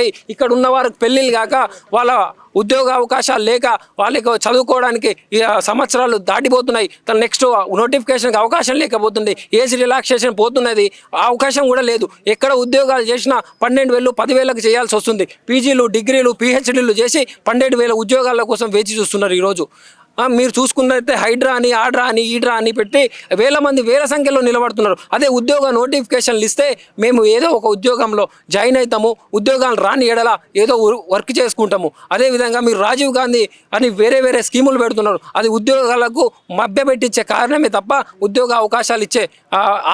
ఇక్కడ ఉన్న వారికి పెళ్ళిళ్ళు కాక వాళ్ళ ఉద్యోగ అవకాశాలు లేక వాళ్ళకి చదువుకోవడానికి సంవత్సరాలు దాటిపోతున్నాయి. నెక్స్ట్ నోటిఫికేషన్కి అవకాశం లేకపోతుంది, ఏజ్ రిలాక్సేషన్ పోతున్నది, ఆ అవకాశం కూడా లేదు. ఎక్కడ ఉద్యోగాలు చేసినా 12,000 10,000కి చేయాల్సి వస్తుంది. పీజీలు డిగ్రీలు పిహెచ్డీలు చేసి 12,000 ఉద్యోగాల కోసం వేచి చూస్తున్నారు ఈరోజు. మీరు చూసుకున్నట్లయితే హైడ్రా అని ఆడ్రా అని ఈడ్రా అని పెట్టి వేల సంఖ్యలో నిలబడుతున్నారు. అదే ఉద్యోగ నోటిఫికేషన్లు ఇస్తే మేము ఏదో ఒక ఉద్యోగంలో జాయిన్ అవుతాము, ఉద్యోగాలు రాని ఎడల ఏదో వర్క్ చేసుకుంటాము. అదేవిధంగా మీరు రాజీవ్ గాంధీ అని వేరే స్కీములు పెడుతున్నారు. అది ఉద్యోగాలకు మభ్యపెట్టించే కారణమే తప్ప ఉద్యోగ అవకాశాలు ఇచ్చే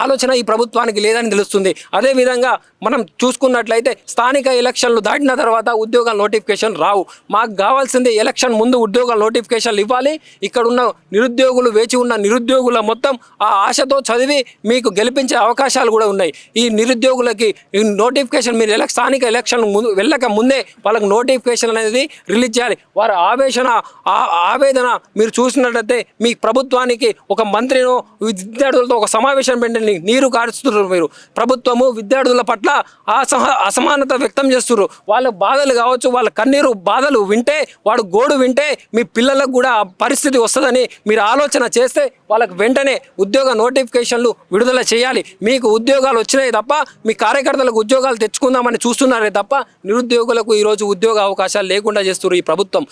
ఆలోచన ఈ ప్రభుత్వానికి లేదని తెలుస్తుంది. అదేవిధంగా మనం చూసుకున్నట్లయితే స్థానిక ఎలక్షన్లు దాటిన తర్వాత ఉద్యోగాల నోటిఫికేషన్ రావు. మాకు కావాల్సింది ఎలక్షన్ ముందు ఉద్యోగాల నోటిఫికేషన్లు ఇవ్వాలి. ఇక్కడ ఉన్న నిరుద్యోగులు, వేచి ఉన్న నిరుద్యోగుల మొత్తం ఆ ఆశతో చదివి మీకు గెలిపించే అవకాశాలు కూడా ఉన్నాయి. ఈ నిరుద్యోగులకి ఈ నోటిఫికేషన్ మీరు స్థానిక ఎలక్షన్ వెళ్ళక ముందే వాళ్ళకి నోటిఫికేషన్ అనేది రిలీజ్ చేయాలి. వారి ఆవేదన మీరు చూసినట్లయితే మీ ప్రభుత్వానికి ఒక మంత్రినో విద్యార్థులతో ఒక సమావేశం పెట్టండి. నీరు కారుస్తున్నారు మీరు. ప్రభుత్వము విద్యార్థుల పట్ల అసమానత వ్యక్తం చేస్తున్నారు. వాళ్ళ బాధలు కావచ్చు, వాళ్ళ కన్నీరు బాధలు వింటే, వాడు గోడు వింటే మీ పిల్లలకు కూడా పరిస్థితి వస్తుందని మీరు ఆలోచన చేస్తే వాళ్ళకు వెంటనే ఉద్యోగ నోటిఫికేషన్లు విడుదల చేయాలి. మీకు ఉద్యోగాలు వచ్చినాయి తప్ప మీ కార్యకర్తలకు ఉద్యోగాలు తెచ్చుకుందామని చూస్తున్నారే తప్ప నిరుద్యోగులకు ఈరోజు ఉద్యోగ అవకాశాలు లేకుండా చేస్తున్నారు ఈ ప్రభుత్వం.